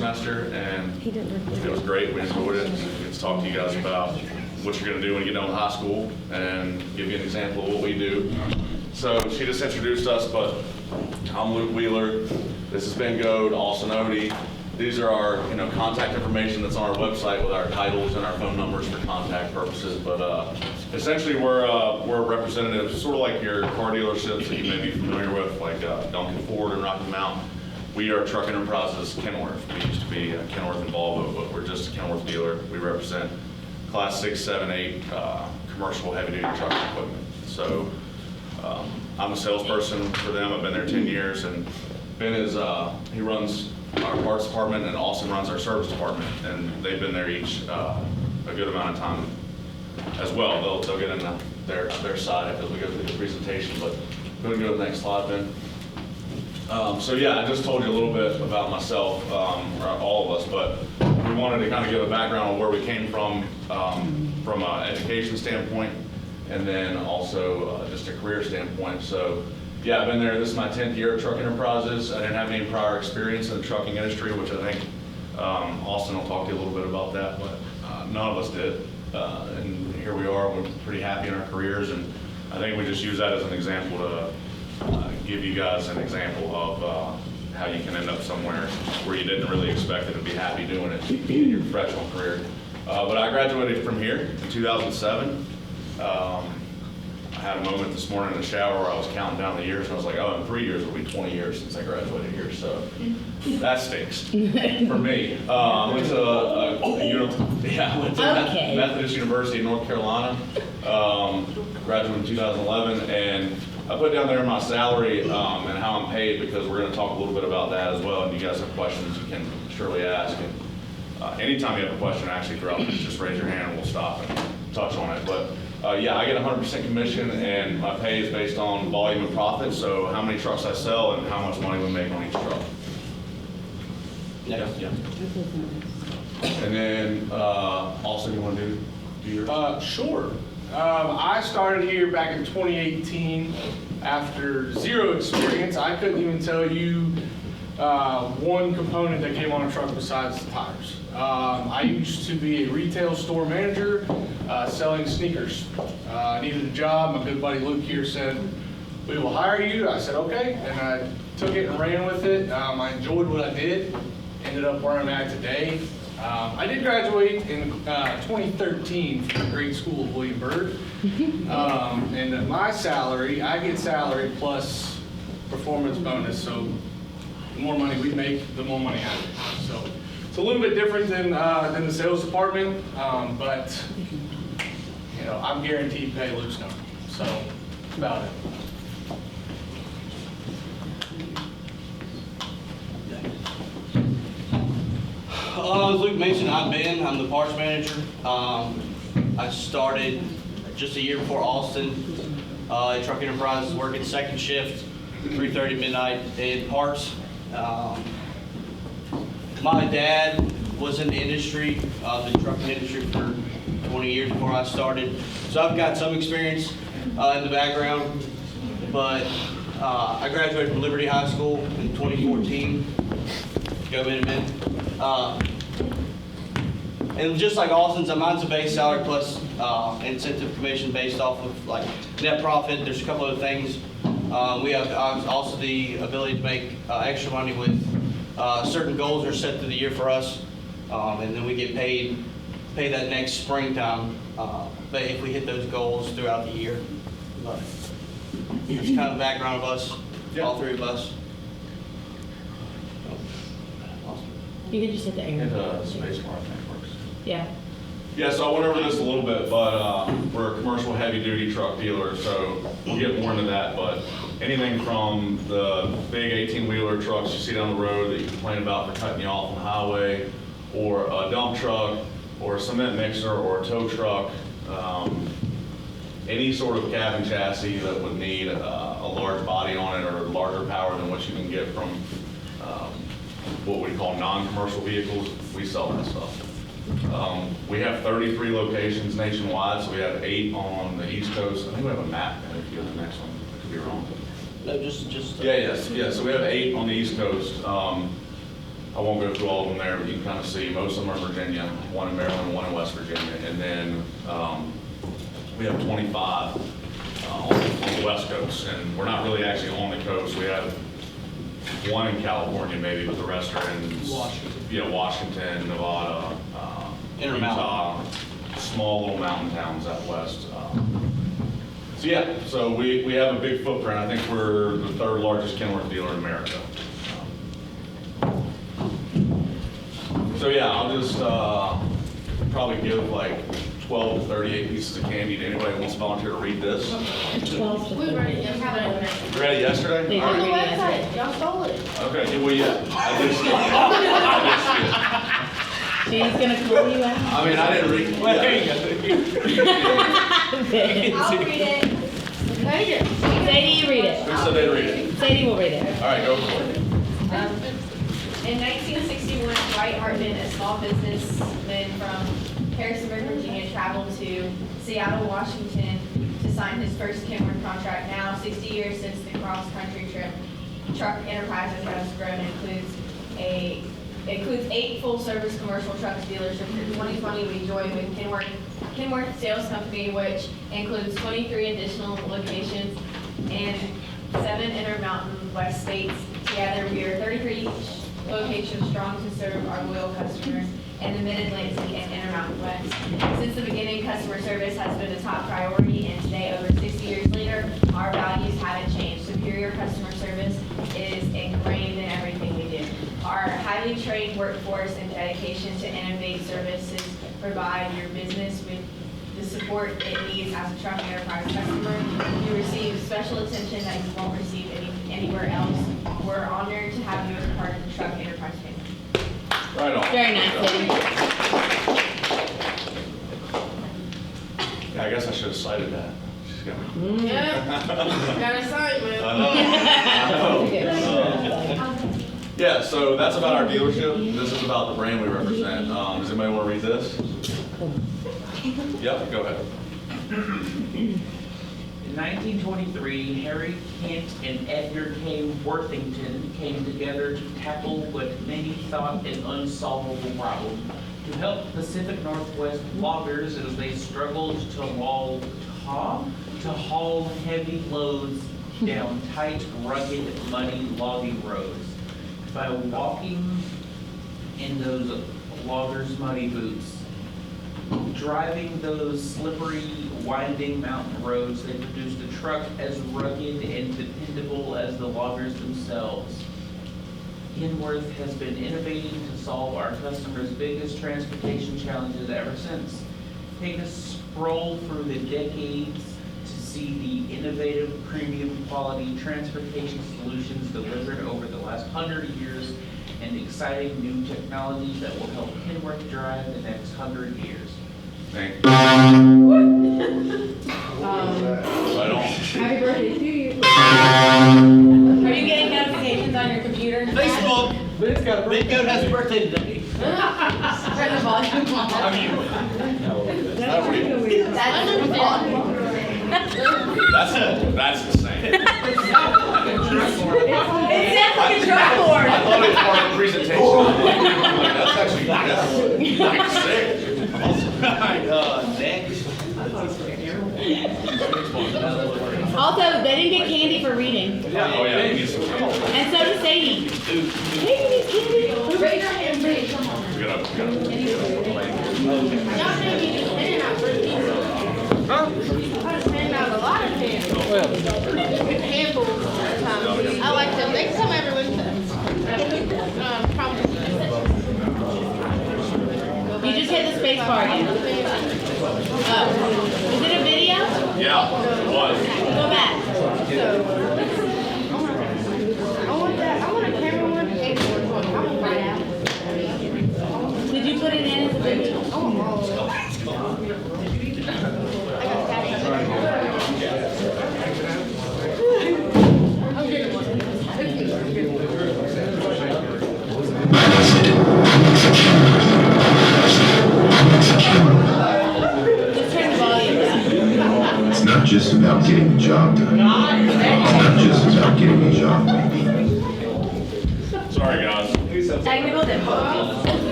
semester, and it was great. We enjoyed it. We get to talk to you guys about what you're going to do when you get done with high school and give you an example of what we do. So she just introduced us, but I'm Luke Wheeler. This is Ben Goad, Austin Odie. These are our contact information that's on our website with our titles and our phone numbers for contact purposes. But essentially, we're representatives, sort of like your car dealerships that you may be familiar with, like Duncan Ford and Rocky Mount. We are Truck Enterprises Kenworth. We used to be Kenworth and Volvo, but we're just a Kenworth dealer. We represent Class 6, 7, 8 commercial heavy-duty truck equipment. So I'm a salesperson for them. I've been there 10 years, and Ben is he runs our parts department, and Austin runs our service department, and they've been there each a good amount of time as well. They'll get into their side as we go through the presentation. But go to the next slide, Ben. So yeah, I just told you a little bit about myself, or all of us, but we wanted to kind of give a background on where we came from an education standpoint, and then also just a career standpoint. So yeah, I've been there. This is my 10th year at Truck Enterprises. I didn't have any prior experience in the trucking industry, which I think Austin will talk to you a little bit about that, but none of us did. And here we are. We're pretty happy in our careers, and I think we just use that as an example to give you guys an example of how you can end up somewhere where you didn't really expect it and be happy doing it in your professional career. But I graduated from here in 2007. I had a moment this morning in the shower where I was counting down the years, and I was like, oh, in 3 years it'll be 20 years since I graduated here, so that stinks for me. I went to Methodist University in North Carolina, graduated in 2011, and I put down there my salary and how I'm paid, because we're going to talk a little bit about that as well, and you guys have questions you can surely ask. And anytime you have a question actually throughout this, just raise your hand and we'll stop and touch on it. But yeah, I get 100% commission, and my pay is based on volume and profit, so how many trucks I sell and how much money we make on each truck. Yeah. And then also, you want to do yours? Sure. I started here back in 2018 after zero experience. I couldn't even tell you one component that came on a truck besides the tires. I used to be a retail store manager selling sneakers. I needed a job. My good buddy Luke here said, we will hire you. I said, okay. And I took it and ran with it. I enjoyed what I did. Ended up where I'm at today. I did graduate in 2013 from the great school of William Byrd. And my salary, I get salary plus performance bonus. So the more money we make, the more money I get. So it's a little bit different than the sales department, but I'm guaranteed pay loose number. So that's about it. As Luke mentioned, I'm Ben. I'm the parts manager. I started just a year before Austin at Truck Enterprises, working second shift, 3:30 midnight in parts. My dad was in the industry, the trucking industry for 20 years before I started. So I've got some experience in the background, but I graduated from Liberty High School in 2014. Go Minutemen. And just like Austin's, mine's a base salary plus incentive commission based off of like net profit. There's a couple other things. We have also the ability to make extra money with certain goals are set through the year for us, and then we get paid that next springtime. But if we hit those goals throughout the year, but that's kind of the background of us, all three of us. You can just hit the air. And space bar, I think works. Yeah. Yeah, so I went over this a little bit, but we're a commercial heavy-duty truck dealer, so we'll get more into that. But anything from the big 18-wheeler trucks you see down the road that you complain about for cutting you off on the highway, or a dump truck, or a cement mixer, or a tow truck, any sort of cab and chassis that would need a large body on it or larger power than what you can get from what we call non-commercial vehicles, we sell that stuff. We have 33 locations nationwide, so we have 8 on the East Coast. I think we have a map, and if you go to the next one, I could be wrong. No, just Yeah, so we have 8 on the East Coast. I won't go through all of them there, but you can kind of see most of them are in Virginia, one in Maryland, one in West Virginia, and then we have 25 on the West Coast, and we're not really actually on the coast. We have one in California maybe, but the rest are in Washington, Nevada, Utah, small little mountain towns out west. So yeah, so we have a big footprint. I think we're the third largest Kenworth dealer in America. So yeah, I'll just probably give like 12 to 38 pieces of candy to anybody who wants to volunteer to read this. 12 to We read it 30. yesterday. You read it yesterday? They All On the right. website, y'all stole it. Okay, well, yeah, I did see it. She's gonna call you out. I mean, I didn't read it. I'll read it. Read it. Sadie, you read it. Who said they'd read it? Sadie will read it. All right, go for it. In 1961, Dwight Hartman, a small businessman from Harrisonburg, Virginia, traveled to Seattle, Washington to sign his first Kenworth contract. Now, 60 years since the cross-country trip, Truck Enterprises has grown and includes 8 full-service commercial trucks dealerships. In 2020, we joined with Kenworth Sales Company, which includes 23 additional locations and 7 Intermountain West states. Together, we are 33 locations strong to serve our loyal customers in the Mid-Atlantic and Intermountain West. Since the beginning, customer service has been a top priority, and today, over 60 years later, our values haven't changed. Superior customer service is ingrained in everything we do. Our highly trained workforce and dedication to innovative services provide your business with the support it needs as a Truck Enterprise customer. You receive special attention that you won't receive anywhere else. We're honored to have you as a part of the Truck Enterprise family. Right on. Very nice, Sadie. Yeah, I guess I should have cited that. She's got me. Yeah. Got a assignment. I know. Yeah, so that's about our dealership. This is about the brand we represent. Does anybody want to read this? Yep, go ahead. In 1923, Harry Kent and Edgar K. Worthington came together to tackle what many thought an unsolvable problem, to help Pacific Northwest loggers as they struggled to haul heavy loads down tight, rugged, muddy logging roads. By walking in those loggers' muddy boots, driving those slippery, winding mountain roads, they produced a truck as rugged and dependable as the loggers themselves. Kenworth has been innovating to solve our customers' biggest transportation challenges ever since. Take a stroll through the decades to see the innovative, premium quality transportation solutions delivered over the last 100 years and exciting new technologies that will help Kenworth drive the next 100 years. Thank you. Um, Right on. Happy birthday to you. Are you getting notifications on your computer? Facebook, Ben's got a Big Goat has a birthday today. Turn the volume off. That's pretty weird. That's the volume. That's insane. It sounds like a truck board. I thought it was part of the presentation. I'm like, that's actually, that's sick. Next. Also, they didn't get candy for reading. Oh, yeah, we need some candy. And so does Sadie. Hey, you need candy? Raise your hand, please. Come on. We gotta. Y'all know you just handing out free pizza. I just hand out a lot of candy. Handfuls of times. I like them. They come every week. Probably. You just hit the space bar again. Oh. Is it a video? Yeah, it was. Go back. I want that. I want a camera one. And one. I want right out. Did you put it in as a video? I want all of them. I got that.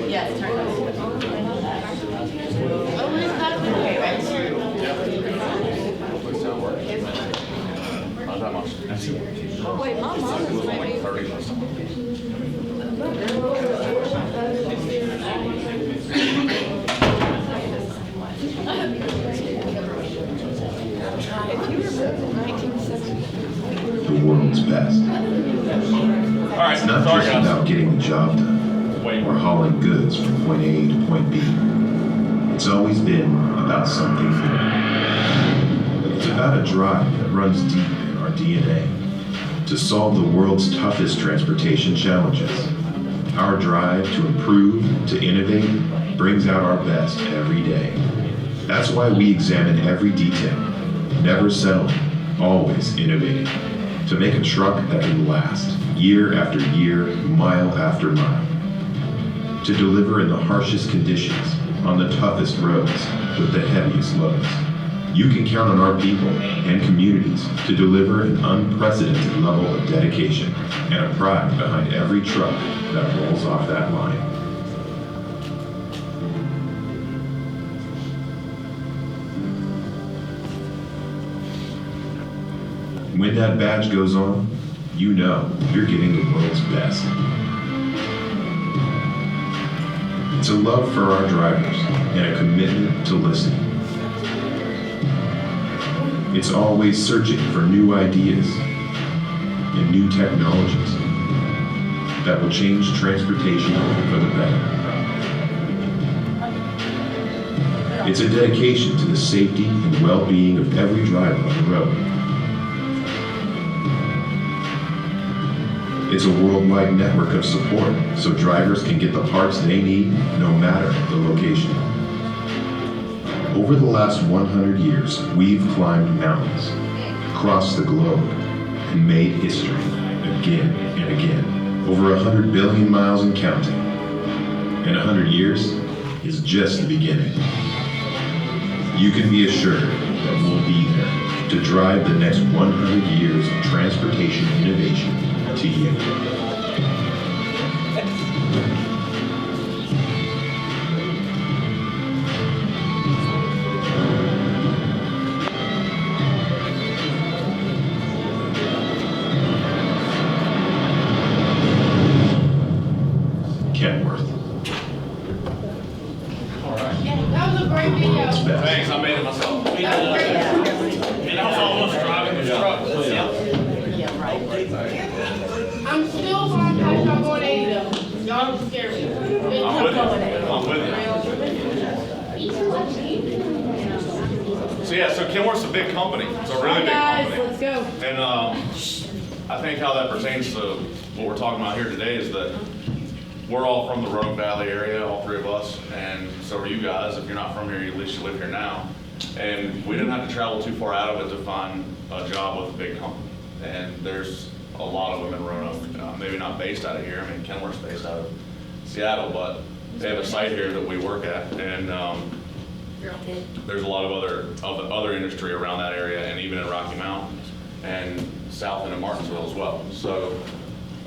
Yes, turn it. Oh, it's not Not that much. Wait, my mom It is was only maybe. 30 last time. The world's best. All right, It's not sorry just guys. about getting the job done Wait. or hauling goods from point A to point B. It's always been about something more. It's about a drive that runs deep in our DNA to solve the world's toughest transportation challenges. Our drive to improve, to innovate, brings out our best every day. That's why we examine every detail, never settling, always innovating, to make a truck that can last year after year, mile after mile. To deliver in the harshest conditions, on the toughest roads, with the heaviest loads. You can count on our people and communities to deliver an unprecedented level of dedication and a pride behind every truck that rolls off that line. When that badge goes on, you know you're getting the world's best. It's a love for our drivers and a commitment to listening. It's always searching for new ideas and new technologies that will change transportation for the better. It's a dedication to the safety and well-being of every driver on the road. It's a worldwide network of support so drivers can get the parts they need no matter the location. Over the last 100 years, we've climbed mountains, crossed the globe, and made history again and again. Over 100 billion miles and counting. And 100 years is just the beginning. You can be assured that we'll be there to drive the next 100 years of transportation innovation to you. Kenworth. That was a great video. World's best. Thanks, I made it myself. That was great. And I was almost driving the truck. I'm still fine, I'm not going to 80 though. Y'all don't scare me. I'm with you. I'm with you. So yeah, so Kenworth's a big company. It's a really big Guys, company. let's go. And I think how that pertains to what we're talking about here today is that we're all from the Roanoke Valley area, all three of us, and so are you guys. If you're not from here, at least you live here now. And we didn't have to travel too far out of it to find a job with a big company. And there's a lot of them in Roanoke, maybe not based out of here. I mean, Kenworth's based out of Seattle, but they have a site here that we work at, and there's a lot of other industry around that area, and even in Rocky Mountain and south into Martinsville as well. So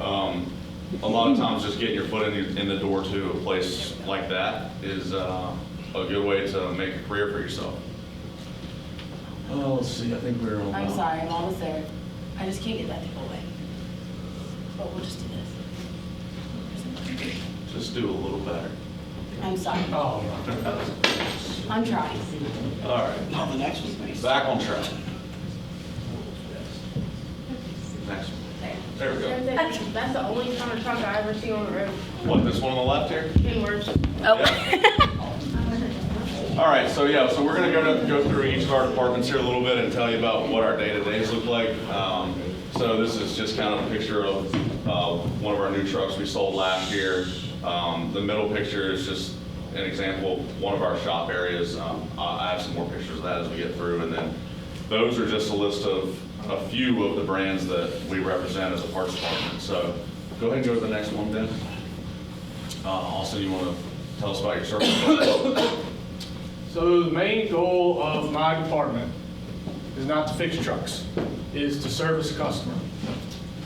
a lot of times just getting your foot in the door to a place like that is a good way to make a career for yourself. Oh, let's see, I think we're on. I'm sorry, I'm almost there. I just can't get that to go away. But we'll just do this. Just do a little better. I'm sorry. Oh, I'm trying. All right, No, the next one's nice. back on track. Next one. There we go. That's the only kind of truck I ever see on the road. What, this one on the left here? Kenworth. All right, so yeah, so we're gonna go through each of our departments here a little bit and tell you about what our day-to-days look like. So this is just kind of a picture of one of our new trucks we sold last year. The middle picture is just an example of one of our shop areas. I have some more pictures of that as we get through, and then those are just a list of a few of the brands that we represent as a parts department. So go ahead and go to the next one, Ben. Austin, you want to tell us about your service? So the main goal of my department is not to fix trucks, is to service a customer.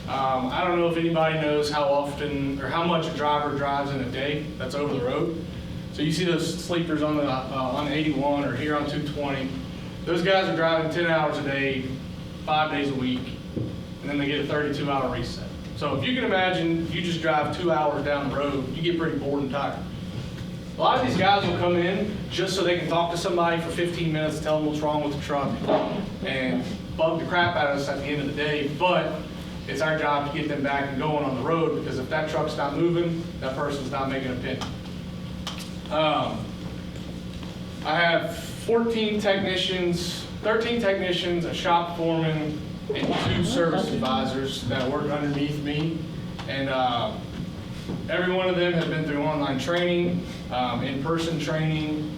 I don't know if anybody knows how often or how much a driver drives in a day that's over the road. So you see those sleepers on the 81 or here on 220. Those guys are driving 10 hours a day, 5 days a week, and then they get a 32-hour reset. So if you can imagine, you just drive 2 hours down the road, you get pretty bored and tired. A lot of these guys will come in just so they can talk to somebody for 15 minutes, tell them what's wrong with the truck, and bug the crap out of us at the end of the day, but it's our job to get them back and going on the road, because if that truck's not moving, that person's not making a penny. I have 13 technicians, a shop foreman, and 2 service advisors that work underneath me. And every one of them has been through online training, in-person training.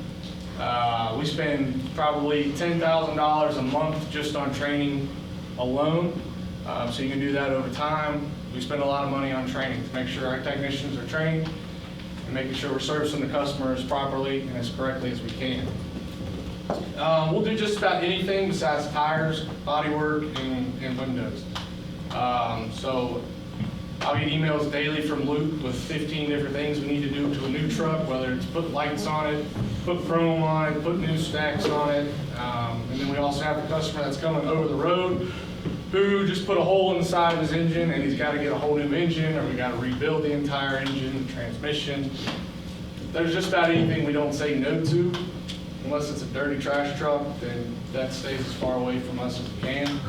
We spend probably $10,000 a month just on training alone. So you can do that over time. We spend a lot of money on training to make sure our technicians are trained and making sure we're servicing the customers properly and as correctly as we can. We'll do just about anything besides tires, bodywork, and windows. So I'll get emails daily from Luke with 15 different things we need to do to a new truck, whether it's put lights on it, put chrome on it, put new stacks on it. And then we also have the customer that's coming over the road who just put a hole in the side of his engine and he's got to get a whole new engine, or we got to rebuild the entire engine, transmission. There's just about anything we don't say no to. Unless it's a dirty trash truck, then that stays as far away from us as we can.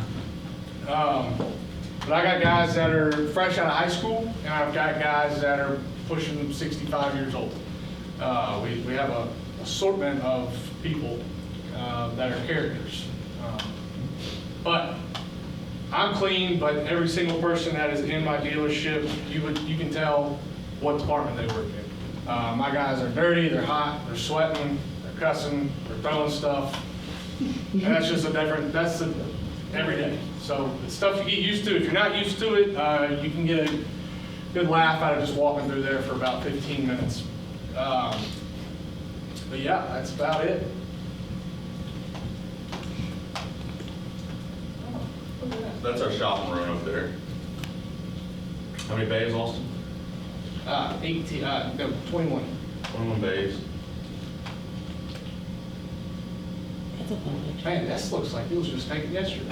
But I got guys that are fresh out of high school, and I've got guys that are pushing 65 years old. We have an assortment of people that are characters. But I'm clean, but every single person that is in my dealership, you can tell what department they work in. My guys are dirty, they're hot, they're sweating, they're cussing, they're throwing stuff. And that's just that's every day. So it's stuff you get used to. If you're not used to it, you can get a good laugh out of just walking through there for about 15 minutes. But yeah, that's about it. That's our shopping room up there. How many bays, Austin? 21. 21 bays. Man, this looks like it was just taken yesterday.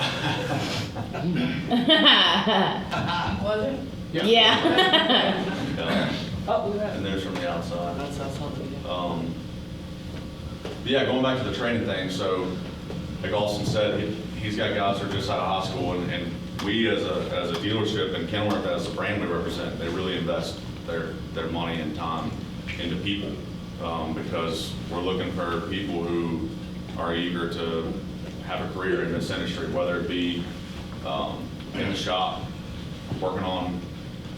Was it? Yeah. Yeah. And there's from the outside. Yeah, going back to the training thing, so like Austin said, he's got guys who are just out of high school, and we as a dealership and Kenworth as the brand we represent, they really invest their money and time into people because we're looking for people who are eager to have a career in this industry, whether it be in the shop, working on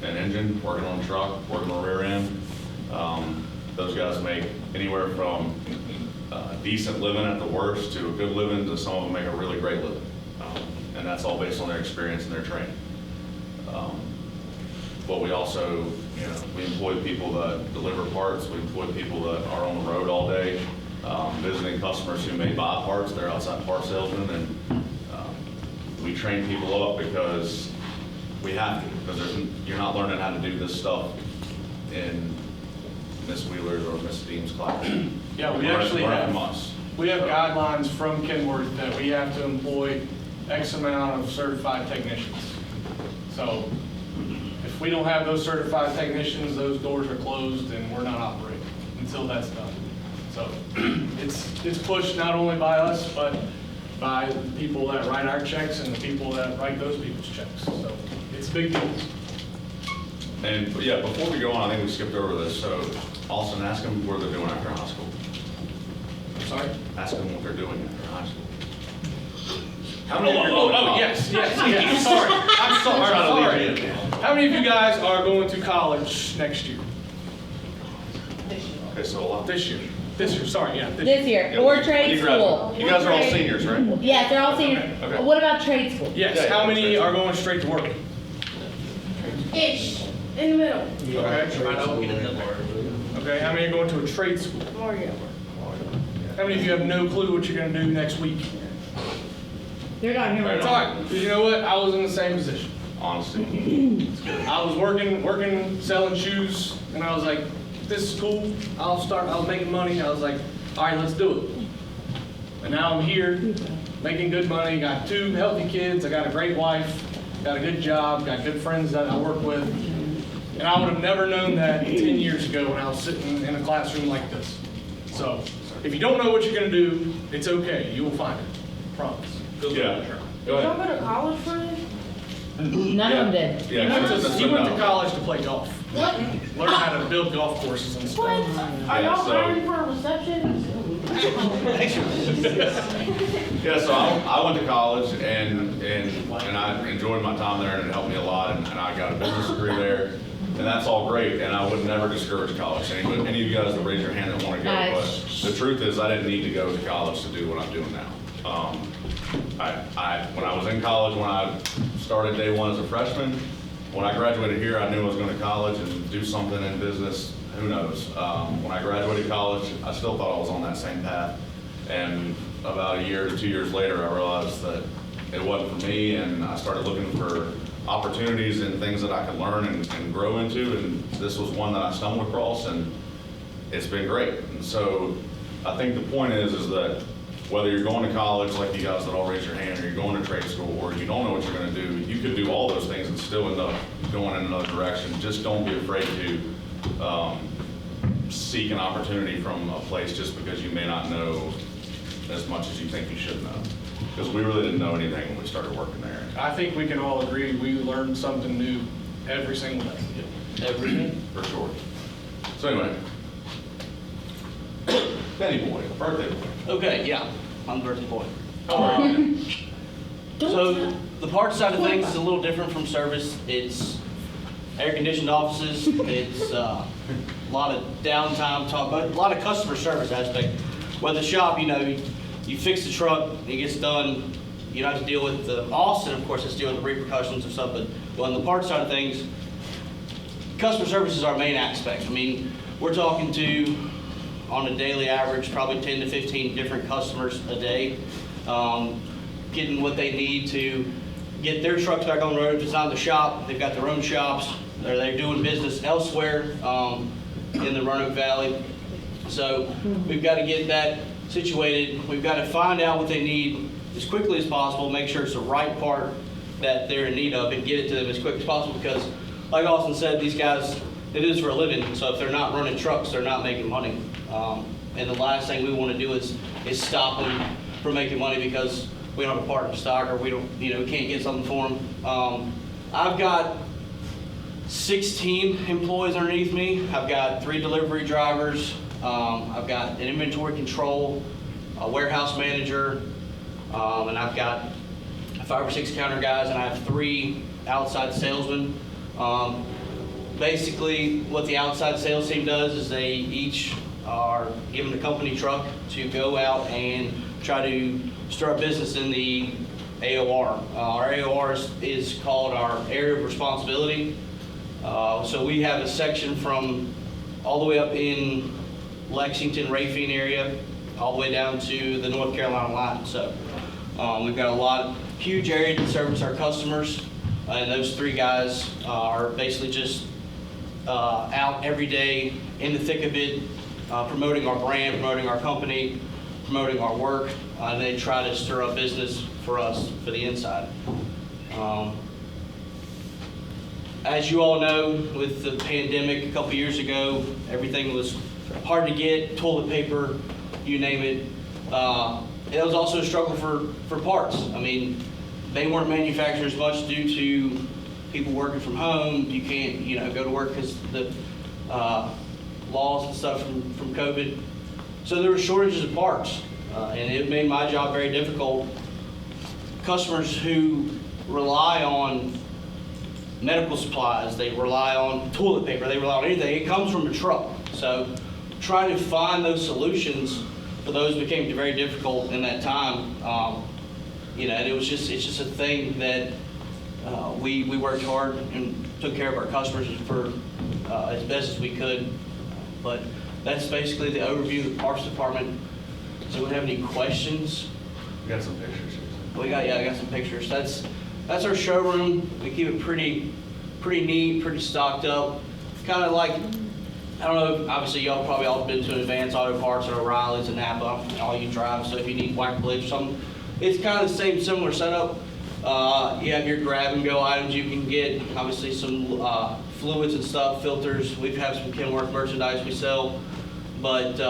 an engine, working on a truck, working on a rear end. Those guys make anywhere from decent living at the worst to a good living to some of them make a really great living. And that's all based on their experience and their training. But we also You know, we employ people that deliver parts, we employ people that are on the road all day, visiting customers who may buy parts, they're outside part salesmen, and we train people up because we have to, because you're not learning how to do this stuff in Miss Wheeler's or Miss Dean's class. Yeah, we actually have, from us. we have guidelines from Kenworth that we have to employ X amount of certified technicians. So if we don't have those certified technicians, those doors are closed and we're not operating until that's done. So it's pushed not only by us, but by the people that write our checks and the people that write those people's checks. So it's a big deal. And yeah, before we go on, I think we skipped over this. So Austin, ask them what they're doing after high school. Sorry? Ask them what they're doing after high school. How Oh, many of you are going to college? yes. Sorry. I'm sorry. Trying to Sorry. leave you in. How many of you guys are going to college next year? Okay, so a lot. This year, sorry, yeah. This year, Yeah, or you trade graduate. school. You guys are all seniors, right? Yes, they're all seniors. Okay. What about trade school? Yes, Yeah, how yeah, many trade are going straight to work? Ish, in the middle. Okay. I don't get in the word. Okay, how many are going to a trade school? More yet. How many of you have no clue what you're gonna do next week? They're not here right It's now. all right, because you know what, I was in the same position. Honesty. I was working, selling shoes, and I was like, this is cool, I was making money, I was like, all right, let's do it. And now I'm here, making good money, got 2 healthy kids, I got a great wife, got a good job, got good friends that I work with. And I would have never known that 10 years ago when I was sitting in a classroom like this. So, if you don't know what you're gonna do, it's okay, you will find it, promise. Yeah. Go Did y'all ahead. go to college for this? None of them did. He Yeah. went to college to play golf. What? Learn how to build golf courses and What? stuff. Are Yeah, y'all so- hiring for a receptionist? Yeah, so I went to college and I enjoyed my time there and it helped me a lot and I got a business degree there. And that's all great, and I would never discourage college. Any of you guys that raise your hand that want to go, but the truth is I didn't need to go to college to do what I'm doing now. When I was in college, when I started day one as a freshman, when I graduated here, I knew I was going to college and do something in business, who knows. When I graduated college, I still thought I was on that same path. And about a year to 2 years later, I realized that it wasn't for me, and I started looking for opportunities and things that I could learn and grow into, and this was one that I stumbled across, and it's been great. And so I think the point is that whether you're going to college, like you guys that all raise your hand, or you're going to trade school, or you don't know what you're going to do, you could do all those things and still end up going in another direction. Just don't be afraid to seek an opportunity from a place just because you may not know as much as you think you should know. Because we really didn't know anything when we started working there. I think we can all agree we learn something new every single day. Everything. For sure. So anyway, Benny boy, birthday boy. Okay, yeah, I'm the birthday boy. How are you? So the parts side of things is a little different from service. It's air-conditioned offices. It's a lot of downtime talk, but a lot of customer service aspect. Well, the shop, you know, you fix the truck, it gets done. You don't have to deal with the Austin, of course, has to deal with the repercussions and stuff. But on the parts side of things, customer service is our main aspect. I mean, we're talking to, on a daily average, probably 10 to 15 different customers a day, getting what they need to get their trucks back on the road. If it's not in the shop, they've got their own shops, or they're doing business elsewhere in the Roanoke Valley. So we've got to get that situated. We've got to find out what they need as quickly as possible, make sure it's the right part that they're in need of, and get it to them as quick as possible, because like Austin said, these guys, they do this for a living. So if they're not running trucks, they're not making money. And the last thing we want to do is stop them from making money because we don't have a part in stock, or we don't, we can't get something for them. I've got 16 employees underneath me. I've got 3 delivery drivers. I've got an inventory control, a warehouse manager, and I've got 5 or 6 counter guys, and I have 3 outside salesmen. Basically, what the outside sales team does is they each are given a company truck to go out and try to start business in the AOR. Our AOR is called our area of responsibility. So we have a section from all the way up in Lexington, Rafine area, all the way down to the North Carolina line. So we've got huge area to service our customers, and those three guys are basically just out every day in the thick of it, promoting our brand, promoting our company, promoting our work, and they try to stir up business for us for the inside. As you all know, with the pandemic a couple years ago, everything was hard to get, toilet paper, you name it. It was also a struggle for parts. I mean, they weren't manufactured as much due to people working from home. You can't, go to work because the laws and stuff from COVID. So there were shortages of parts, and it made my job very difficult. Customers who rely on medical supplies, they rely on toilet paper, they rely on anything. It comes from a truck. So trying to find those solutions for those became very difficult in that time. And it's just a thing that we worked hard and took care of our customers for as best as we could. But that's basically the overview of the parts department. So we have any questions? We got some pictures. I got some pictures. That's our showroom. We keep it pretty neat, pretty stocked up. Kind of like, I don't know, obviously y'all probably all been to an Advanced Auto Parts or O'Reilly's and Napa, all you drive, so if you need whack blades or something, it's kind of the same similar setup. You have your grab and go items you can get, obviously some fluids and stuff, filters. We have some Kenworth merchandise we sell, but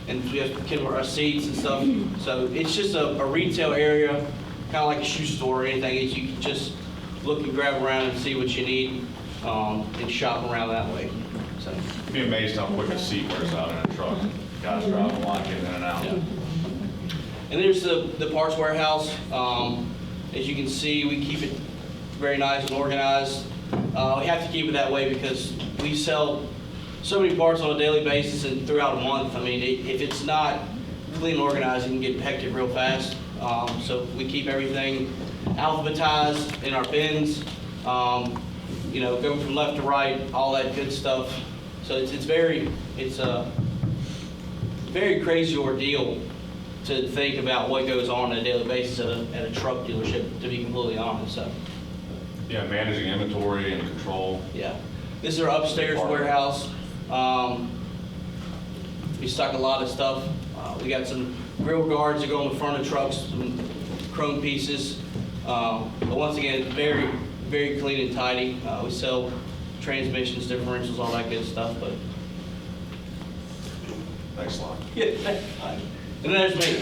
and we have Kenworth seats and stuff. So it's just a retail area, kind of like a shoe store or anything. You can just look and grab around and see what you need and shop around that way. So You'd be amazed how quick a seat wears out in a truck. Guys drive a lot, getting in and out. yeah. And there's the parts warehouse. As you can see, we keep it very nice and organized. We have to keep it that way because we sell so many parts on a daily basis and throughout a month. I mean, if it's not clean and organized, it can get hectic real fast. So we keep everything alphabetized in our bins, go from left to right, all that good stuff. So it's a very crazy ordeal to think about what goes on a daily basis at a truck dealership, to be completely honest. So Yeah, managing inventory and control. yeah, this is our upstairs warehouse. We stock a lot of stuff. We got some grill guards that go on the front of trucks, some chrome pieces. But once again, it's very, very clean and tidy. We sell transmissions, differentials, all that good stuff. But Thanks a lot. yeah, and there's me.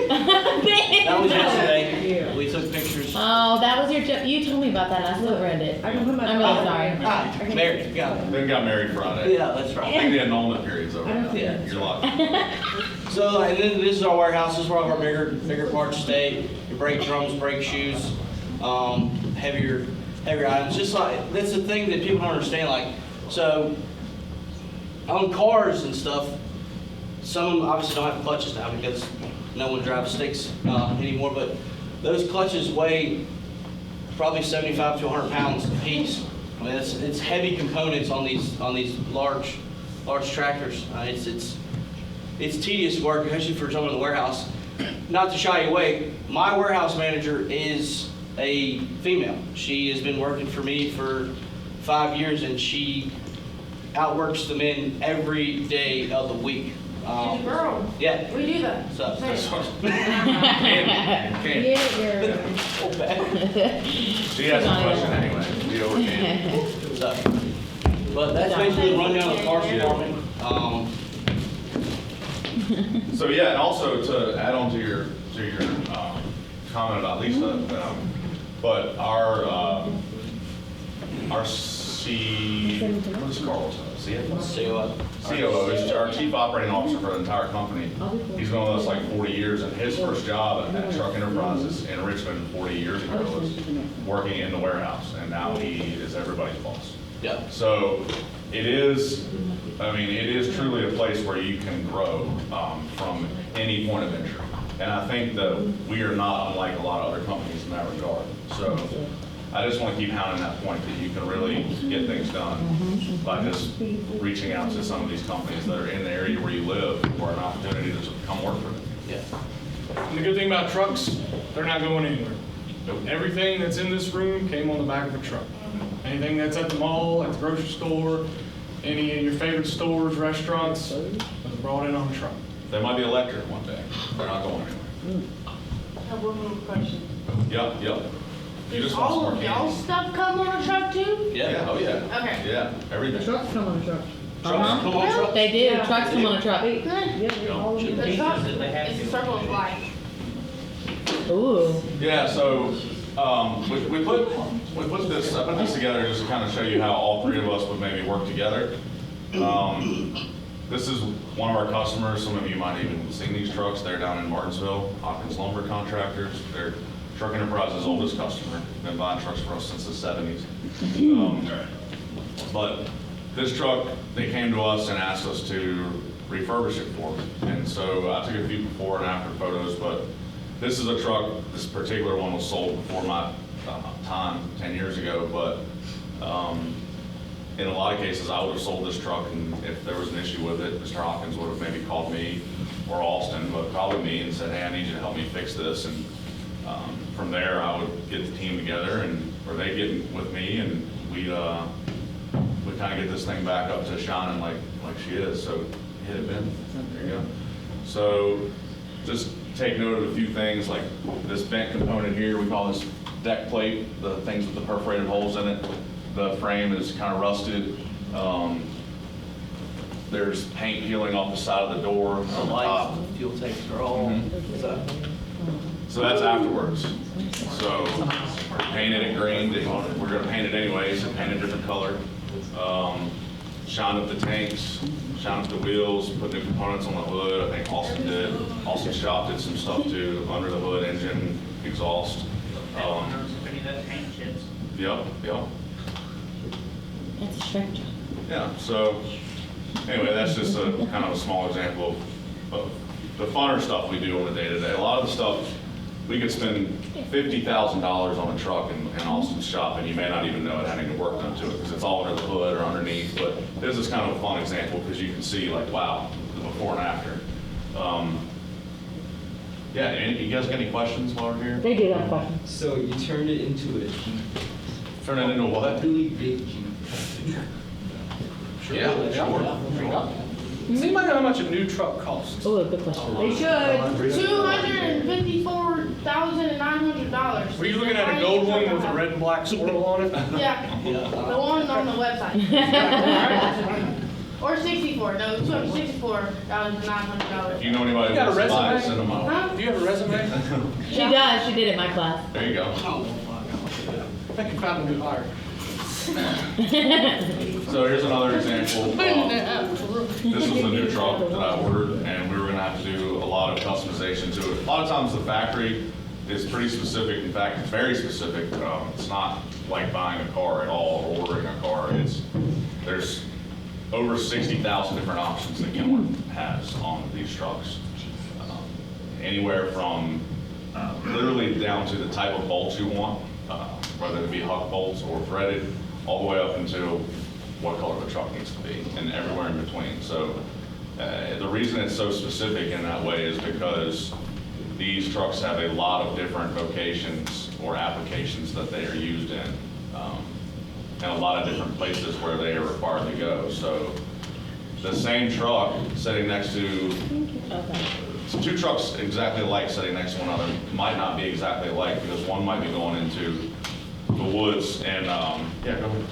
That was yesterday. We took pictures. Oh, that was you told me about that and I still read it. I'm really sorry. Hi, married. Got it. They got married Friday. Yeah, that's I right. think the annulment period's over now. Yeah. You're lucky. So, and then this is our warehouse. This is where all of our bigger parts stay. Your brake drums, brake shoes, heavier items. Just like, that's the thing that people don't understand. Like, so on cars and stuff, some of them obviously don't have clutches now because no one drives sticks anymore, but those clutches weigh probably 75 to 100 pounds a piece. I mean, it's heavy components on these large tractors. It's tedious work, especially for someone in the warehouse. Not to shy away, my warehouse manager is a female. She has been working for me for 5 years, and she outworks the men every day of the week. Girl, Yeah. we do that. So, Candy. She has a question anyway. We over candy. so, but that's basically the rundown of the parts department. So yeah, and also to add on to your comment about Lisa, but our what is Carlos? CFO? COO is our chief operating officer for the entire company. He's been with us like 40 years, and his first job at Truck Enterprises in Richmond 40 years ago was working in the warehouse, and now he is everybody's boss. Yeah. So it is truly a place where you can grow from any point of entry. And I think that we are not unlike a lot of other companies in that regard. So I just want to keep hounding that point that you can really get things done by just reaching out to some of these companies that are in the area where you live for an opportunity to come work for them. Yeah. And the good thing about trucks, they're not going anywhere. Everything that's in this room came on the back of a truck. Anything that's at the mall, at the grocery store, any of your favorite stores, restaurants, was brought in on a truck. They might be electric one day. They're not going anywhere. I have one more question. Yep. You just want some All more of y'all candy. stuff come on a truck too? Yeah, oh yeah. Okay. Yeah, everything. Trucks come on a truck. Trucks come on trucks. They do, trucks come on a truck. Good. Yeah, all of them. The truck is a circle of life. Ooh. Yeah, so we put this, I put this together just to kind of show you how all three of us would maybe work together. This is one of our customers. Some of you might even have seen these trucks. They're down in Martinsville, Hawkins Lumber Contractors. They're Truck Enterprise's oldest customer. Been buying trucks for us since the 70s. But this truck, they came to us and asked us to refurbish it for them. And so I took a few before and after photos, but this is a truck, this particular one was sold before my time, 10 years ago, but in a lot of cases, I would have sold this truck, and if there was an issue with it, Mr. Hawkins would have maybe called me or Austin, but probably me, and said, hey, I need you to help me fix this. And from there, I would get the team together, or they'd get with me, and we'd kind of get this thing back up to shining like she is. So hit it, Ben. There you go. So just take note of a few things, like this bent component here, we call this deck plate, the things with the perforated holes in it. The frame is kind of rusted. There's paint peeling off the side of the door. The On the top. lights, the fuel tanks are all, So that's afterwards. So painted it green, we're gonna paint it anyways, and paint a different color. Shine up the tanks, shine up the wheels, put new components on the hood. I think Austin did. Austin Shop did some stuff too, under the hood, engine, exhaust. Yep. That's a stretch. Yeah, so anyway, that's just a kind of a small example of the funner stuff we do on the day-to-day. A lot of the stuff, we could spend $50,000 on a truck in Austin's shop, and you may not even know it had any work done to it because it's all under the hood or underneath. But this is kind of a fun example because you can see, like, wow, the before and after. Yeah, you guys got any questions while we're here? They do have questions. So you turned it into a Jeep, Turn it into what? really big Jeep. Yeah, sure. Does anybody know how much a new truck costs? Oh, good question. They should. $254,900. Were you looking at a gold one with a red and black swirl on it? Yeah, the one on the website. Or 64, no, $264,900. If you know anybody You got who a wants to buy it, resume? send them out. Huh? Do you have a resume? She does, she did it in my class. There you go. I think you found a new hire. So here's another example. This was the new truck that I ordered, and we were gonna have to do a lot of customization to it. A lot of times the factory is pretty specific. In fact, it's very specific. It's not like buying a car at all or ordering a car. There's over 60,000 different options that Kenworth has on these trucks. Anywhere from literally down to the type of bolts you want, whether it be huck bolts or threaded, all the way up until what color the truck needs to be, and everywhere in between. So the reason it's so specific in that way is because these trucks have a lot of different vocations or applications that they are used in, and a lot of different places where they are required to go. So the same truck sitting next to, two trucks exactly alike sitting next to one another might not be exactly alike because one might be going into the woods and, yeah, go ahead.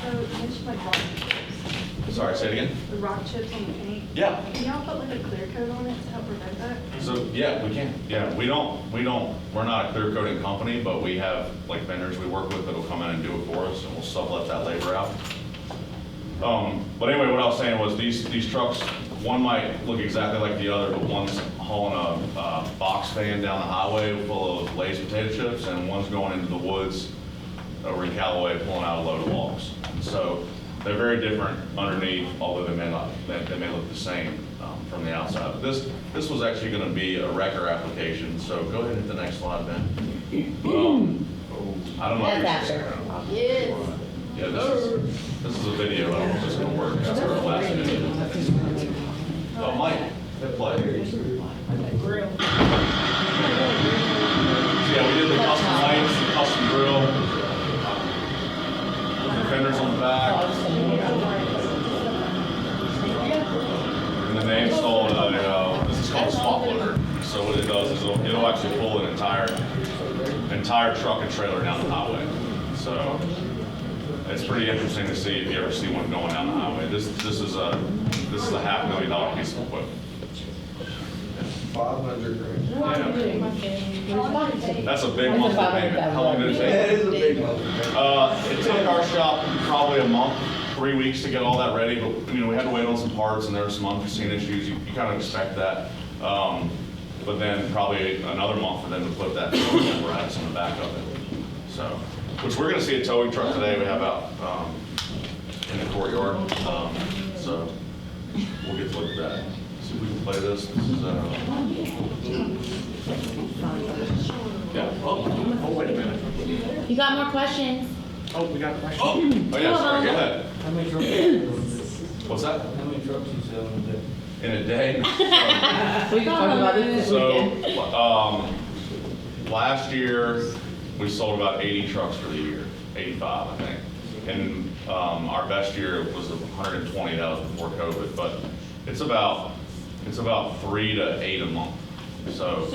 So you mentioned like rock chips. Sorry, say it again? The rock chips on the paint. Yeah. Can y'all put like a clear coat on it to help prevent that? So, yeah, we can. Yeah, we're not a clear coating company, but we have like vendors we work with that'll come in and do it for us, and we'll sublet that labor out. But anyway, what I was saying was these trucks, one might look exactly like the other, but one's hauling a box fan down the highway full of Lay's potato chips, and one's going into the woods over in Callaway pulling out a load of logs. So they're very different underneath, although they may look the same from the outside. But this was actually going to be a wrecker application. So go ahead and hit the next slide, Ben. I don't know if That's you're after. Yes. Yeah, this is a video. I don't know if it's gonna work. That's our last video. Oh, Mike, hit play. Grill. So yeah, we did the custom lights, the custom grill, the fenders on the back, and then they installed this is called a swap loader. So what it does is it'll actually pull an entire truck and trailer down the highway. So it's pretty interesting to see if you ever see one going down the highway. This is a $500,000 piece of equipment. 500 grand. Yeah. That's a big monthly payment. How long did it take? That is a big one. It took our shop probably a month, 3 weeks to get all that ready, but we had to wait on some parts and there were some unforeseen issues. You kind of expect that. But then probably another month for them to put that towing apparatus on the back of it. So, which we're going to see a towing truck today we have out in the courtyard. So we'll get to look at that. See if we can play this. This is yeah. Oh, wait a minute. You got more questions? Oh, we got a question. Oh yeah, sorry, go ahead. How many trucks you What's that? How many trucks you sell in a day? In a day? We can talk about this weekend. So, last year, we sold about 80 trucks for the year, 85, I think. And our best year was 120, that was before COVID, but it's about 3 to 8 a month. So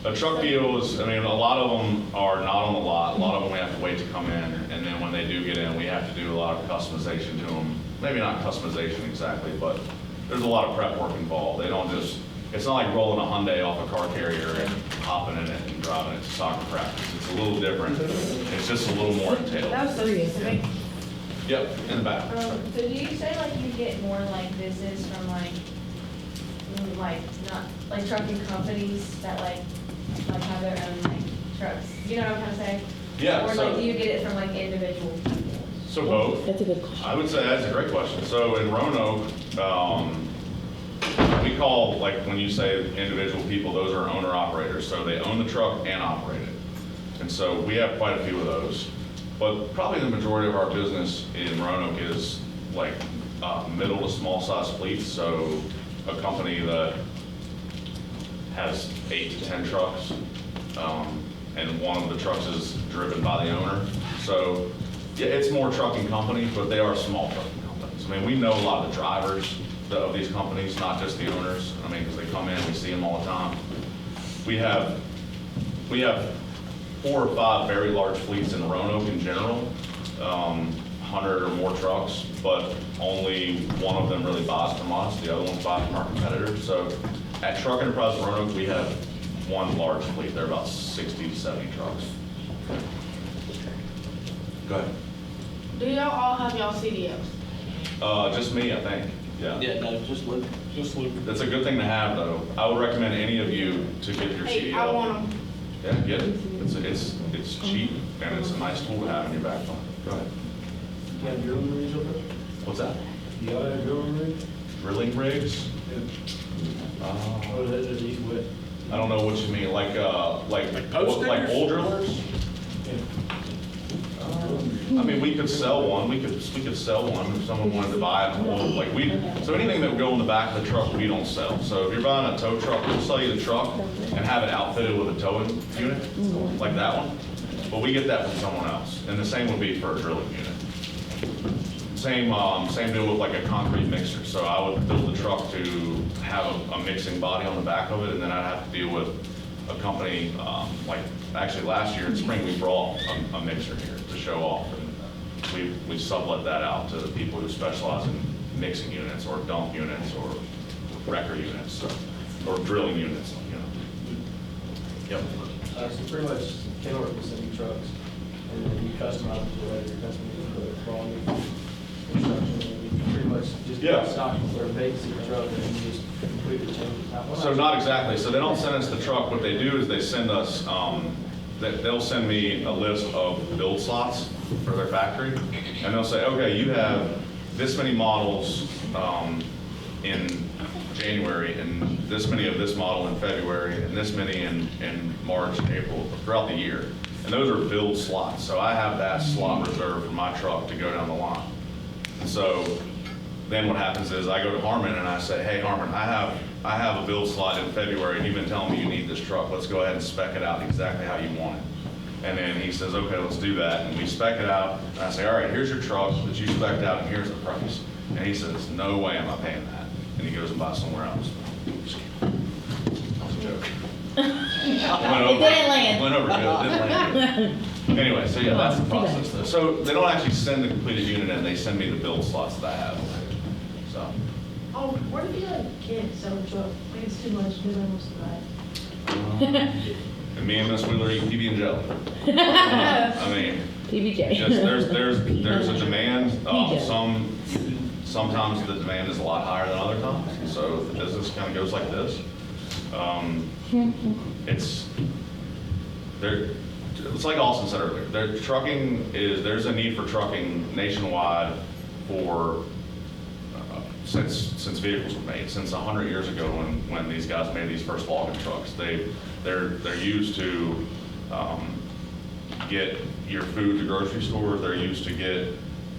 a truck deal is, I mean, a lot of them are not on the lot. A lot of them we have to wait to come in, and then when they do get in, we have to do a lot of customization to them. Maybe not customization exactly, but there's a lot of prep work involved. They don't just, it's not like rolling a Hyundai off a car carrier and hopping in it and driving it to soccer practice. It's a little different. It's just a little more entailed. That was so specific. Yep, in the back. So do you say like you get more like business from like not like trucking companies that like have their own like trucks? You know what I'm trying to say? Yeah, Or so- like do you get it from like individual people? So both. That's a good question. I would say that's a great question. So in Roanoke, we call, like, when you say individual people, those are owner operators. So they own the truck and operate it. And so we have quite a few of those. But probably the majority of our business in Roanoke is like middle to small size fleets. So a company that has 8 to 10 trucks, and one of the trucks is driven by the owner. So yeah, it's more trucking companies, but they are small trucking companies. I mean, we know a lot of the drivers of these companies, not just the owners. I mean, because they come in, we see them all the time. We have 4 or 5 very large fleets in Roanoke in general, 100 or more trucks, but only one of them really buys from us. The other ones buy from our competitors. So at Truck Enterprise Roanoke, we have one large fleet. They're about 60 to 70 trucks. Go ahead. Do y'all all have y'all CDLs? Just me, I think. Yeah. Yeah, no, just Luke. Just Luke. That's a good thing to have, though. I would recommend any of you to get your Hey, CDL. I want them. Yeah, get it. It's cheap and it's a nice tool to have in your back pocket. Go ahead. You have drilling rigs over there? What's that? You all have drilling rigs? Drilling rigs? Or is that just east west? I don't know what you mean. Like post like stickers? oil drillers? I mean, we could sell one. We could sell one if someone wanted to buy it. So anything that would go in the back of the truck, we don't sell. So if you're buying a tow truck, we'll sell you the truck and have it outfitted with a towing unit, like that one. But we get that from someone else. And the same would be for a drilling unit. Same deal with like a concrete mixer. So I would build the truck to have a mixing body on the back of it, and then I'd have to deal with a company, like actually last year in spring, we brought a mixer here to show off. And we sublet that out to the people who specialize in mixing units or dump units or wrecker units or drilling units, you know. Yep. So pretty much Kenworth will send you trucks, and then you customize it to whatever your customer needs, whether it's volume, construction, and you pretty much just Yeah. stock or basic truck, and then you just completely change it. So not exactly. So they don't send us the truck. What they do is they send us, they'll send me a list of build slots for their factory. And they'll say, okay, you have this many models in January, and this many of this model in February, and this many in March and April, throughout the year. And those are build slots. So I have that slot reserved for my truck to go down the line. And so then what happens is I go to Harmon and I say, hey, Harmon, I have a build slot in February. You've been telling me you need this truck. Let's go ahead and spec it out exactly how you want it. And then he says, okay, let's do that. And we spec it out. And I say, all right, here's your truck that you spec'd out and here's the price. And he says, no way am I paying that. And he goes and buys somewhere else. That was a joke. It didn't land. Went over good, didn't land good. Anyway, so yeah, that's the process though. So they don't actually send the completed unit in, they send me the build slots that I have. So. Oh, where do you get selling truck? I think it's too much, because I almost died. And me and Miss Wheeler eat PB and jelly. I mean, PBJ. just there's a demand. Sometimes the demand is a lot higher than other times. So if the business kind of goes like this, it's like Austin said earlier. There's a need for trucking nationwide for since vehicles were made, since 100 years ago when these guys made these first logging trucks. They're used to get your food to grocery stores. They're used to get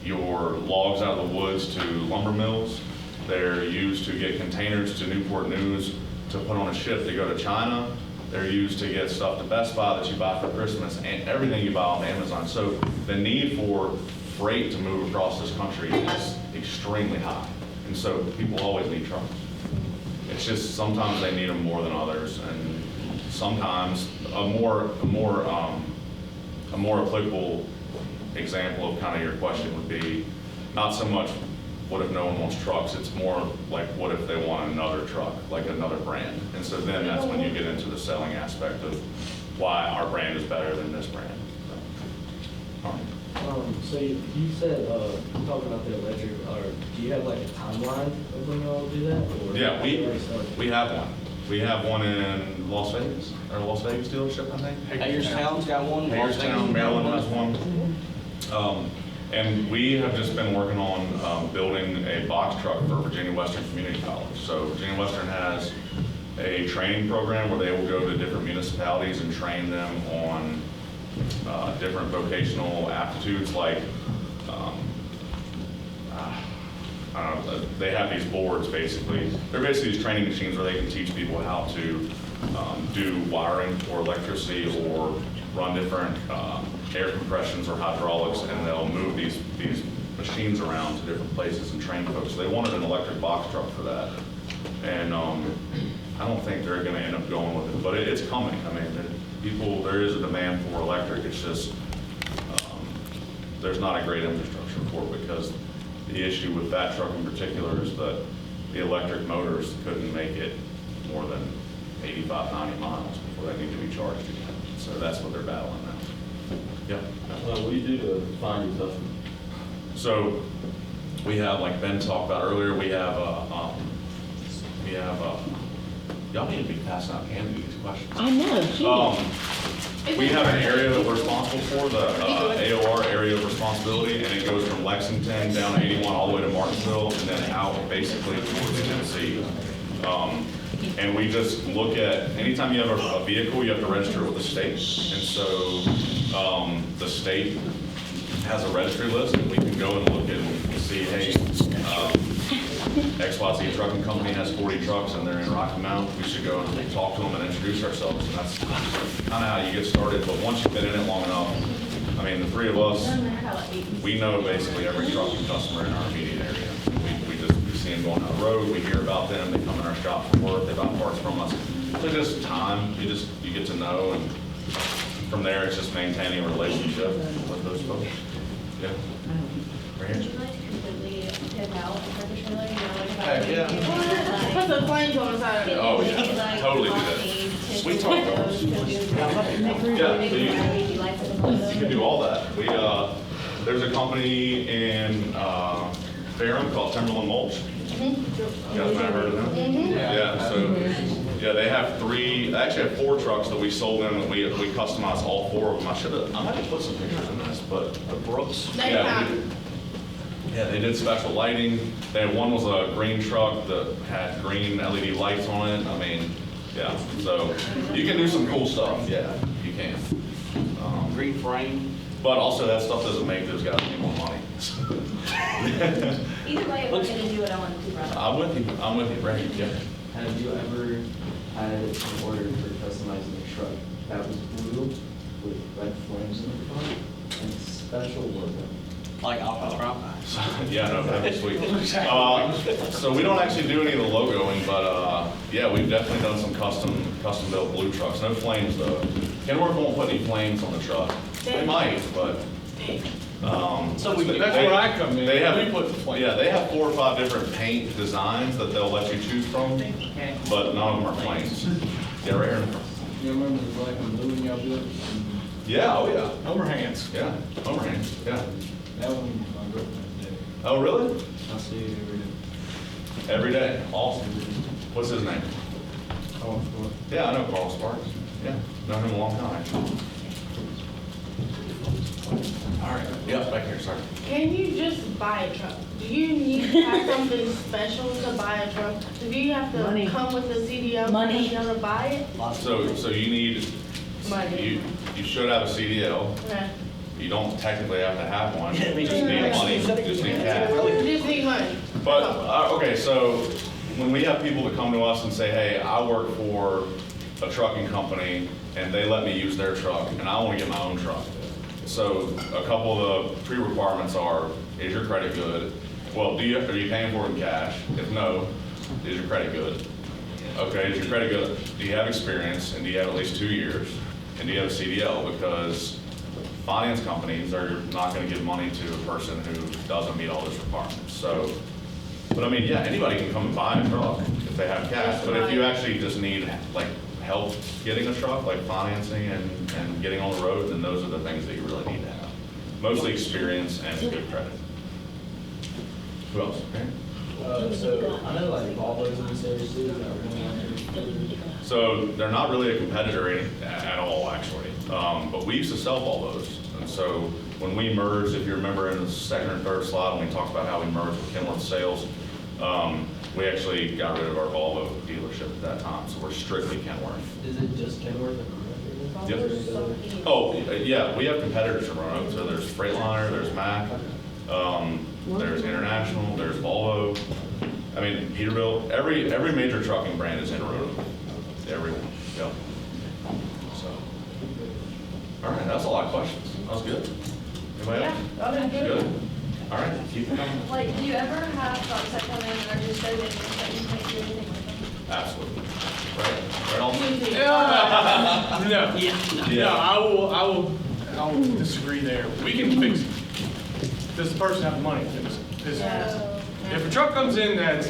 your logs out of the woods to lumber mills. They're used to get containers to Newport News to put on a ship to go to China. They're used to get stuff to Best Buy that you buy for Christmas and everything you buy on Amazon. So the need for freight to move across this country is extremely high. And so people always need trucks. It's just sometimes they need them more than others, and sometimes a more applicable example of kind of your question would be not so much what if no one wants trucks, it's more like what if they want another truck, like another brand. And so then that's when you get into the selling aspect of why our brand is better than this brand. So you said, talking about the electric, or do you have like a timeline of when y'all do that? Or Yeah, we have one. We have one in Las Vegas, or Las Vegas dealership, I think. Hagerstown's got one. Hagerstown, Maryland has one. And we have just been working on building a box truck for Virginia Western Community College. So Virginia Western has a training program where they will go to different municipalities and train them on different vocational aptitudes, like they have these boards basically. They're basically these training machines where they can teach people how to do wiring or electricity or run different air compressions or hydraulics, and they'll move these machines around to different places and train folks. So they wanted an electric box truck for that. And I don't think they're going to end up going with it, but it's coming. I mean, there is a demand for electric. It's just there's not a great infrastructure for it, because the issue with that truck in particular is that the electric motors couldn't make it more than 85, 90 miles before they need to be charged again. So that's what they're battling now. Yeah. What do you do to find your customer? So we have, like Ben talked about earlier, we have y'all need to be passing out candy to these questions. I know, geez. We have an area that we're responsible for, the AOR, area of responsibility, and it goes from Lexington down 81 all the way to Martinsville, and then out basically towards Tennessee. And we just look at, anytime you have a vehicle, you have to register with the state. And so the state has a registry list, and we can go and look and see, hey, XYZ Trucking Company has 40 trucks and they're in Rocky Mount. We should go and talk to them and introduce ourselves. And that's kind of how you get started. But once you've been in it long enough, I mean, the three of us, we know basically every trucking customer in our immediate area. We see them going down the road, we hear about them, they come in our shop for work, they buy parts from us. So just time, you get to know, and from there it's just maintaining a relationship with those folks. Yeah. Right here. Would you like to completely tip out a purpose trailer? You know, like Heck, yeah. Put the flames on the side of it. Oh, yeah, totally do that. Sweet talk. Yeah, so you can do all that. There's a company in Fairham called Timberland Mulch. You guys might have heard of them? Yeah, so, yeah, they have they actually have 4 trucks that we sold them, and we customized all 4 of them. I might have put some pictures in this, but the Brooks. Yeah, they did special lighting. One was a green truck that had green LED lights on it. I mean, yeah, so you can do some cool stuff. Yeah, you can. green frame. But also that stuff doesn't make those guys any more money. Either way, if we're gonna do it, I want to run it. I'm with you, Brandon, yeah. Have you ever had an order for customizing a truck that was blue with red flames in the front and special logo? Like Alpha Prime. Yeah, no, that'd be sweet. So we don't actually do any of the logoing, but, yeah, we've definitely done some custom built blue trucks. No flames though. Kenworth won't put any flames on the truck. They might, but, So we, That's where I come in. They have, We put the flame. yeah, they have 4 or 5 different paint designs that they'll let you choose from, but none of them are flames. Yeah, right here. You remember the black and blue when y'all built? Yeah, oh yeah, Overhands. yeah, overhand, yeah. That one, my girlfriend did. Oh, really? I see it every day. Every day, awesome. What's his name? Oh, Yeah, I know Carl Sparks. Yeah, known him a long time, actually. All right, yeah, back here, sorry. Can you just buy a truck? Do you need to have something special to buy a truck? Do you have to come with a CDL Money. to buy it? So you need, Money. you should have a CDL. Okay. You don't technically have to have one. You just need money, you just need cash. You just need money. But, okay, so when we have people that come to us and say, hey, I work for a trucking company and they let me use their truck and I want to get my own truck. So a couple of the pre-requirements are, is your credit good? Well, are you paying for it in cash? If no, is your credit good? Okay, is your credit good? Do you have experience and do you have at least 2 years? And do you have a CDL? Because finance companies are not going to give money to a person who doesn't meet all those requirements. So, but I mean, yeah, anybody can come and buy a truck if they have cash. But if you actually just need like help getting a truck, like financing and getting on the road, then those are the things that you really need to have. Mostly experience and good credit. Who else? Okay. So I know like Volvo's in this area too, that are really out there. So they're not really a competitor at all, actually. But we used to sell Volvos. And so when we merged, if you remember in the second or third slide, when we talked about how we merged with Kenworth Sales, we actually got rid of our Volvo dealership at that time. So we're strictly Kenworth. Is it just Kenworth? Yep. Oh, yeah, we have competitors in Roanoke. So there's Freightliner, there's Mack, there's International, there's Volvo. I mean, Peterbilt, every major trucking brand is in Roanoke. Everyone, yeah. So, all right, that's a lot of questions. That was good. Anybody else? Yeah, Good. All right, keep it coming. Like, do you ever have trucks that come in and are just so dangerous that you can't do anything with them? Absolutely. Right, right on. No. Yeah. No, I will disagree there. We can fix it. Does the person have the money to fix it? If a truck comes in that's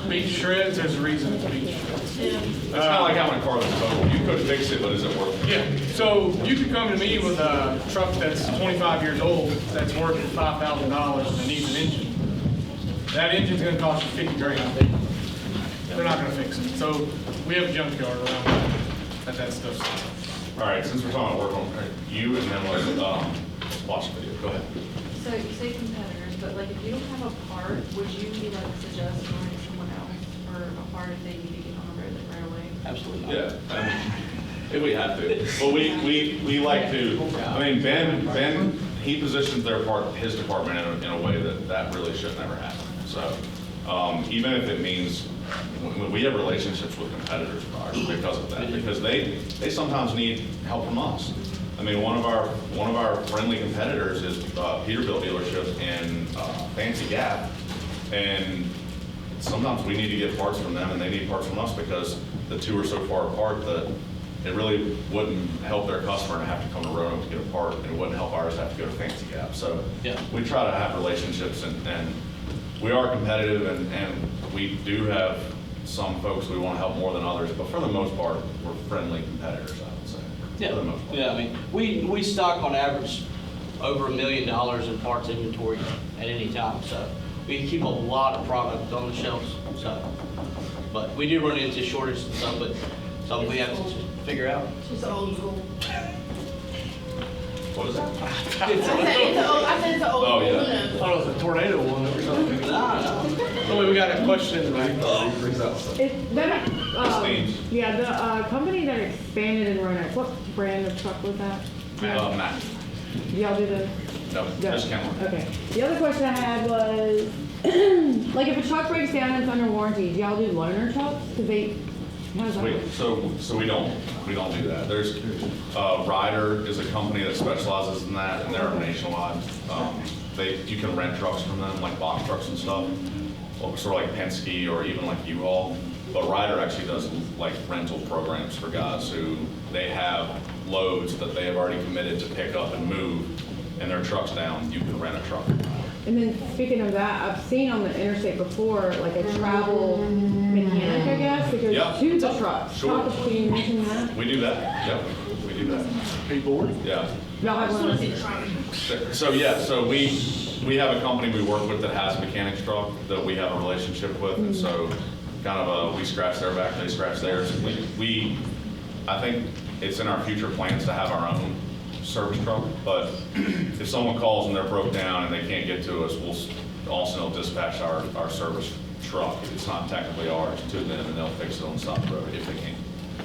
beat to shreds, there's a reason it's beat to shreds. It's kind of like having a car that's total. You could fix it, but is it worth it? Yeah, so you could come to me with a truck that's 25 years old, that's worth $5,000 and needs an engine. That engine's gonna cost you 50 grand. They're not gonna fix it. So we have a junkyard around that stuff's. All right, since we're talking about work on you and then let's watch the video. Go ahead. So you say competitors, but like if you don't have a part, would you be like suggest going to someone else for a part if they need to get on the road right away? Absolutely not. Yeah, I mean, if we have to. Well, we like to, I mean, Ben, he positions his department in a way that really should never happen. So, even if it means, we have relationships with competitors of ours because of that, because they sometimes need help from us. I mean, one of our friendly competitors is Peterbilt dealership in Fancy Gap, and sometimes we need to get parts from them and they need parts from us because the two are so far apart that it really wouldn't help their customer to have to come to Roanoke to get a part, and it wouldn't help ours to have to go to Fancy Gap. So Yeah. we try to have relationships, and we are competitive, and we do have some folks we want to help more than others, but for the most part, we're friendly competitors, I would say. Yeah, For the most part. yeah, I mean, we stock on average over $1 million in parts inventory at any time, so we keep a lot of product on the shelves, so. But we do run into shortage and stuff, but something we have to figure out. She's old school. What is that? I said it's an old Oh, yeah. I thought it was a tornado one or something. Nah. Oh, wait, we got a question in the back. Steams. Yeah, the company that expanded in Roanoke, what brand of truck was that? Matt. Y'all do the? No, just Kenworth. Okay. The other question I had was, like if a truck breaks down and it's under warranty, do y'all do loaner trucks? Cause they, how does that work? So we don't do that. There's, Ryder is a company that specializes in that, and they're nationwide. You can rent trucks from them, like box trucks and stuff, sort of like Penske or even like U-Haul. But Ryder actually does like rental programs for guys who they have loads that they have already committed to pick up and move, and their truck's down, you can rent a truck. And then speaking of that, I've seen on the interstate before, like a travel mechanic, I guess, that Yeah. goes to the truck. Sure. Can you mention that? We do that, yeah, we do that. Are you bored? Yeah. Y'all have one of those? So we have a company we work with that has a mechanic's truck that we have a relationship with, and so kind of we scratch their back, they scratch theirs. I think it's in our future plans to have our own service truck, but if someone calls and they're broke down and they can't get to us, we'll also dispatch our service truck. It's not technically ours to them, and they'll fix it on the side of the road if they can.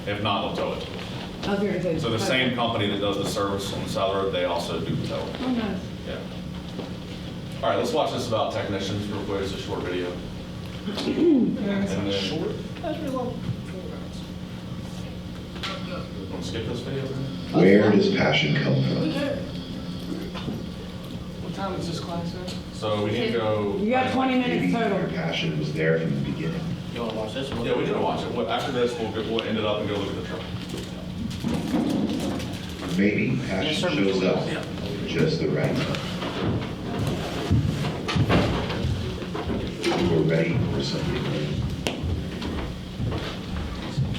If not, they'll tow it. I was gonna say. So the same company that does the service on the side of the road, they also do the towing. Oh, nice. Yeah. All right, let's watch this about technicians real quick. It's a short video. And then short. That's pretty long. Want to skip this video? Where does passion come from? What time is this class at? So we need to go. You got 20 minutes Maybe total. your passion was there from the beginning. You wanna watch this one? Yeah, we need to watch it. After this, we'll end it up and go look at the truck. Maybe passion shows up just the right time. You were ready for something new.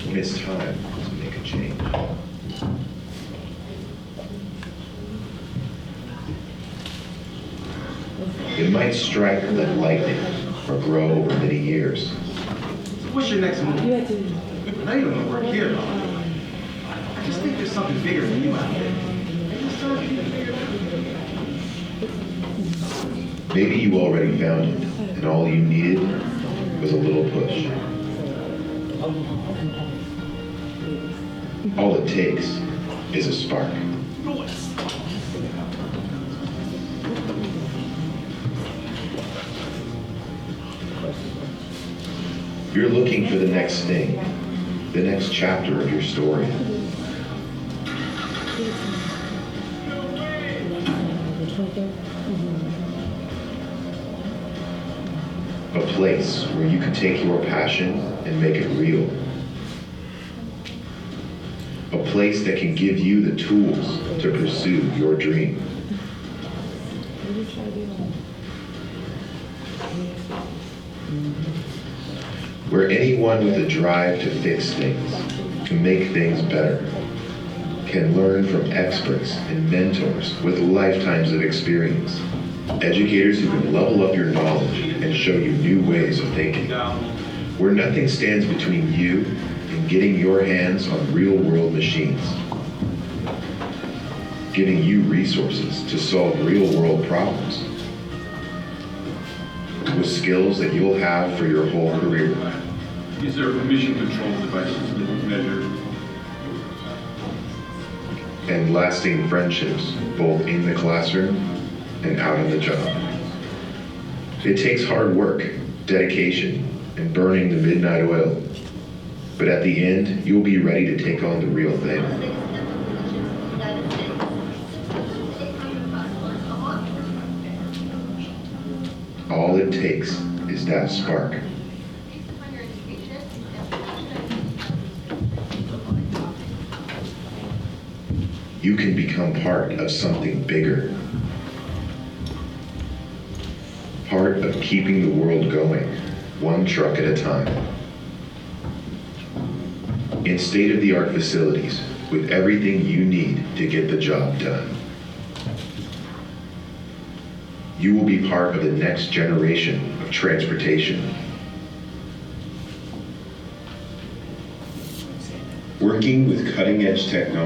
When it's time to make a change. It might strike like lightning or grow over many years. What's your next move? You had to. I know you don't want to work here. I just think there's something bigger than you out there. Maybe it's time for you to figure it out. Maybe you already found it, and all you needed was a little push. All it takes is a spark. You're looking for the next thing, the next chapter of your story. A place where you can take your passion and make it real. A place that can give you the tools to pursue your dream. Where anyone with a drive to fix things, to make things better, can learn from experts and mentors with lifetimes of experience. Educators who can level up your knowledge and show you new ways of thinking. Where nothing stands between you and getting your hands on real-world machines. Giving you resources to solve real-world problems. With skills that you'll have for your whole career. Is there emission control devices that measure? And lasting friendships, both in the classroom and out on the job. It takes hard work, dedication, and burning the midnight oil. But at the end, you'll be ready to take on the real thing. All it takes is that spark. You can become part of something bigger. Part of keeping the world going, one truck at a time. In state-of-the-art facilities, with everything you need to get the job done. You will be part of the next generation of transportation. Working with cutting-edge technology